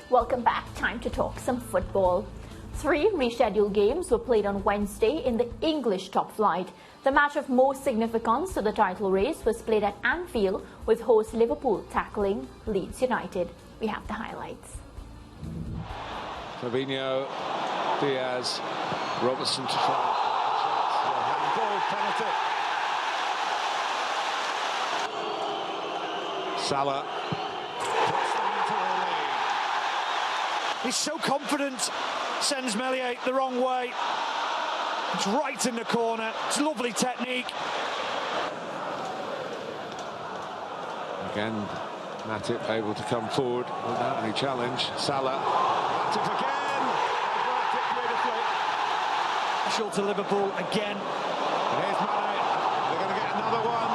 Welcome back. Time to talk some football. 3 rescheduled games were played on Wednesday in the English top flight. The match of most significance to the title race was played at Anfield, with host Liverpool tackling Leeds United. We have the highlights. Fabinho, Diaz, Robertson to try. Handball, penalty. Salah puts them into the lead. He's so confident, sends Meslier the wrong way. It's right in the corner. It's lovely technique. Again, Matip able to come forward without any challenge. Salah, Matip again. They've worked it beautifully. Special to Liverpool again. And here's Mane. They're going to get another one.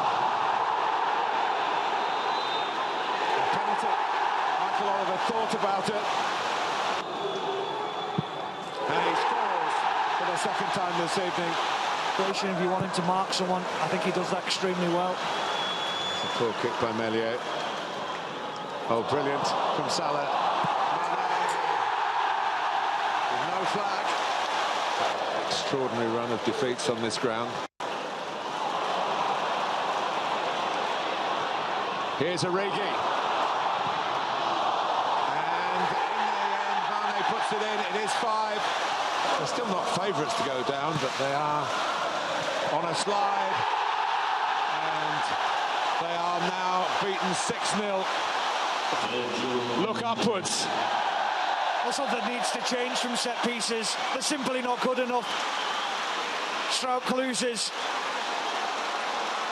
A penalty. Michael Oliver thought about it. And he scores for the second time this evening. If you want him to mark someone, I think he does that extremely well. It's a poor kick by Meslier. Oh, brilliant from Salah. With no flag. Extraordinary run of defeats on this ground. Here's Origi. And in the end, Mane puts it in. It is 5. They're still not favourites to go down, but they are on a slide. And they are now beaten 6-0. Look upwards. That's something that needs to change from set pieces. They're simply not good enough. Struijk loses.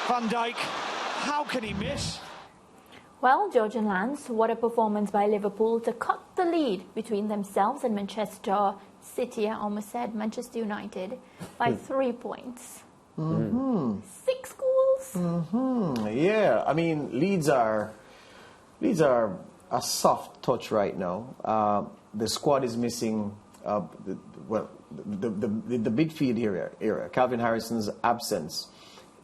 Van Dijk, how can he miss? Well, George and Lance, what a performance by Liverpool to cut the lead between themselves and Manchester City. I almost said Manchester United by 3 points. 6 goals. Yeah, I mean, Leeds are a soft touch right now. The squad is missing, the midfield area. Calvin Harrison's absence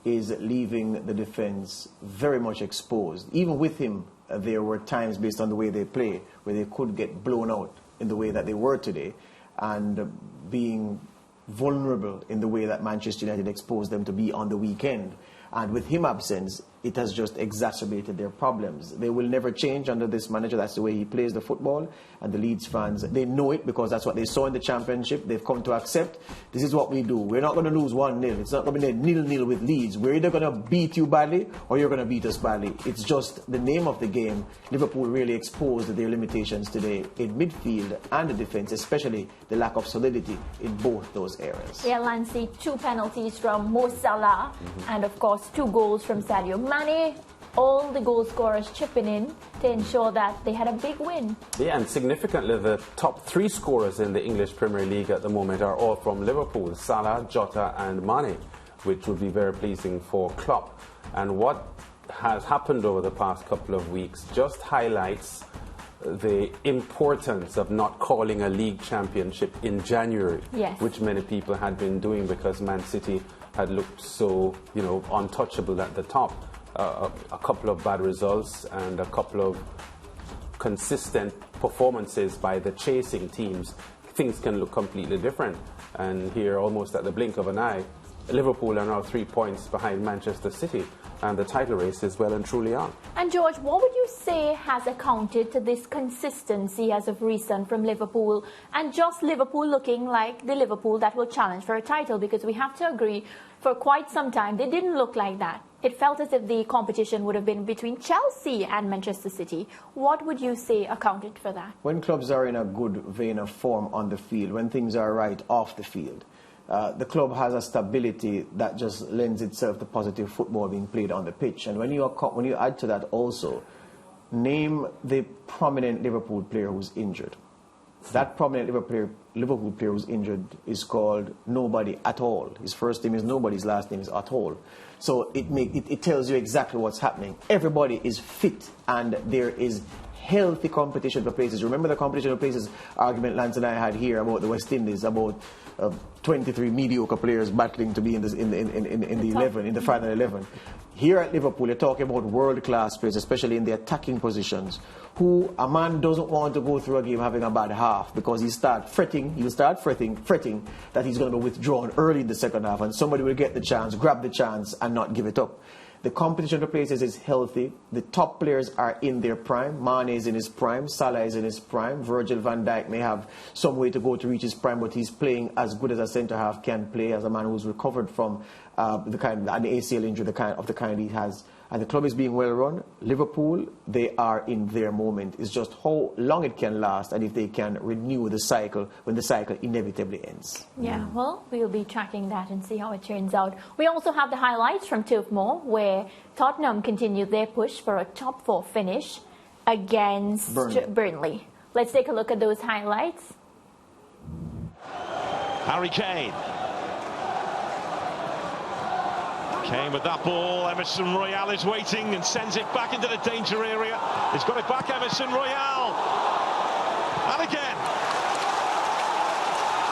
is leaving the defence very much exposed. Even with him, there were times, based on the way they play, where they could get blown out in the way that they were today, and being vulnerable in the way that Manchester United exposed them to be on the weekend. And with him absent, it has just exacerbated their problems. They will never change under this manager. That's the way he plays the football. And the Leeds fans, they know it because that's what they saw in the Championship. They've come to accept, this is what we do. We're not going to lose 1-0. It's not going to be 0-0 with Leeds. We're either going to beat you badly or you're going to beat us badly. It's just the name of the game. Liverpool really exposed their limitations today in midfield and the defence, especially the lack of solidity in both those areas. Yeah, Lancey, 2 penalties from Mo Salah and, of course, 2 goals from Sadio Mane. All the goal scorers chipping in to ensure that they had a big win. Yeah, and significantly, the top 3 scorers in the English Premier League at the moment are all from Liverpool: Salah, Jota and Mane, which would be very pleasing for Klopp. And what has happened over the past couple of weeks just highlights the importance of not calling a league championship in January, yes, which many people had been doing because Man City had looked so, untouchable at the top. A couple of bad results and a couple of consistent performances by the chasing teams, things can look completely different. And here, almost at the blink of an eye, Liverpool are now 3 points behind Manchester City, and the title race is well and truly on. And George, what would you say has accounted to this consistency as of recent from Liverpool, and just Liverpool looking like the Liverpool that will challenge for a title? Because we have to agree, for quite some time, they didn't look like that. It felt as if the competition would have been between Chelsea and Manchester City. What would you say accounted for that? When clubs are in a good vein of form on the field, when things are right off the field, the club has a stability that just lends itself to positive football being played on the pitch. And when you add to that also, name the prominent Liverpool player who's injured. That prominent Liverpool player who's injured is called nobody at all. His first name is nobody, his last name is at all. So it tells you exactly what's happening. Everybody is fit and there is healthy competition for places. Remember the competition for places argument Lance and I had here about the West Indies, about 23 mediocre players battling to be in the 11, in the final 11. Here at Liverpool, you're talking about world-class players, especially in the attacking positions, who a man doesn't want to go through a game having a bad half, because he'll start fretting that he's going to be withdrawn early in the second half, and somebody will get the chance, grab the chance, and not give it up. The competition for places is healthy. The top players are in their prime. Mane is in his prime. Salah is in his prime. Virgil van Dijk may have some way to go to reach his prime, but he's playing as good as a centre-half can play, as a man who's recovered from an ACL injury, the kind he has. And the club is being well run. Liverpool, they are in their moment. It's just how long it can last and if they can renew the cycle when the cycle inevitably ends. Yeah, well, we'll be tracking that and see how it turns out. We also have the highlights from Turf Moor, where Tottenham continued their push for a top 4 finish against Burnley. Let's take a look at those highlights. Harry Kane. Kane with that ball. Emerson Royale is waiting and sends it back into the danger area. He's got it back, Emerson Royale. And again.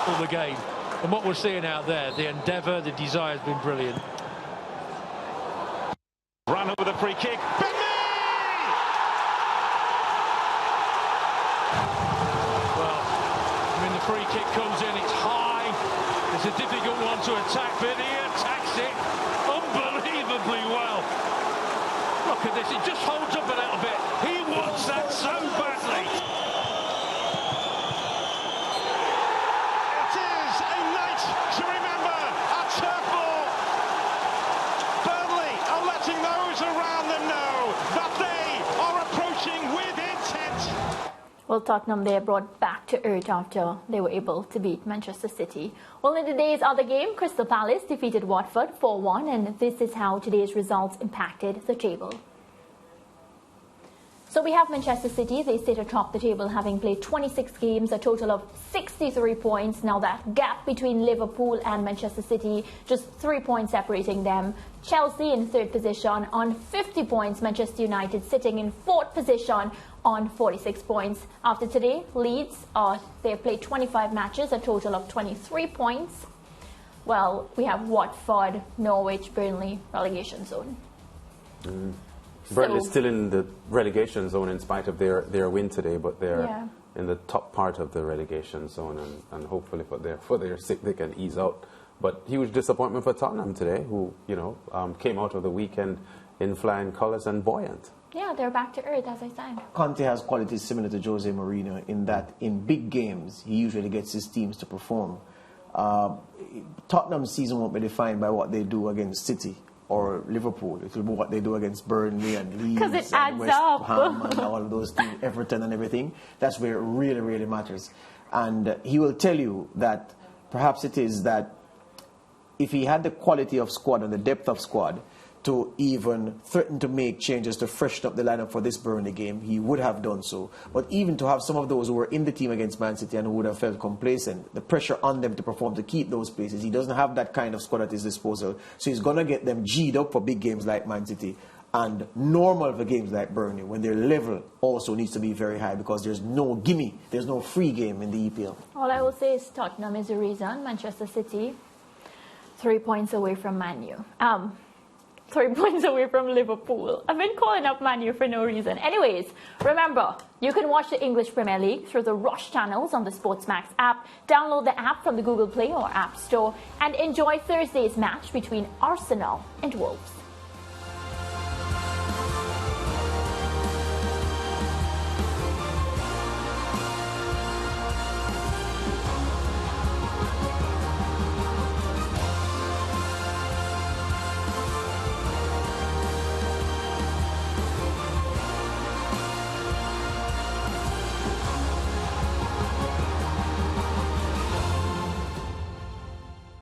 All the game. And what we're seeing out there, the endeavour, the desire has been brilliant. Ran with a free kick. Burnley! Well, when the free kick comes in, it's high. It's a difficult one to attack, but he attacks it unbelievably well. Look at this, it just holds up a little bit. He wants that so badly. It is a night to remember at Turf Moor. Burnley are letting those around them know that they are approaching with intent. Well, Tottenham, they are brought back to earth after they were able to beat Manchester City. Well, in today's other game, Crystal Palace defeated Watford 4-1, and this is how today's results impacted the table. So we have Manchester City. They sit atop the table, having played 26 games, a total of 63 points. Now that gap between Liverpool and Manchester City, just 3 points separating them. Chelsea in 3rd position on 50 points. Manchester United sitting in 4th position on 46 points. After today, Leeds, they have played 25 matches, a total of 23 points. Well, we have Watford, Norwich, Burnley, relegation zone. Burnley's still in the relegation zone in spite of their win today, but they're in the top part of the relegation zone, and hopefully for their sake they can ease out. But huge disappointment for Tottenham today, who came out of the weekend in flying colours and buoyant. Yeah, they're back to earth, as I said. Conte has qualities similar to Jose Mourinho in that in big games he usually gets his teams to perform. Tottenham's season won't be defined by what they do against City or Liverpool. It will be what they do against Burnley and Leeds and West Ham and all of those teams, Everton and everything. That's where it really, really matters. And he will tell you that perhaps it is that if he had the quality of squad and the depth of squad to even threaten to make changes to freshen up the lineup for this Burnley game, he would have done so. But even to have some of those who were in the team against Man City and who would have felt complacent, the pressure on them to perform to keep those places, he doesn't have that kind of squad at his disposal. So he's going to get them G'd up for big games like Man City, and normal for games like Burnley, when their level also needs to be very high, because there's no gimme, there's no free game in the EPL. All I will say is Tottenham is the reason. Manchester City, 3 points away from Man U. 3 points away from Liverpool. I've been calling up Man U for no reason. Anyways, remember, you can watch the English Premier League through the Rush channels on the Sportsmax app. Download the app from the Google Play or App Store and enjoy Thursday's match between Arsenal and Wolves.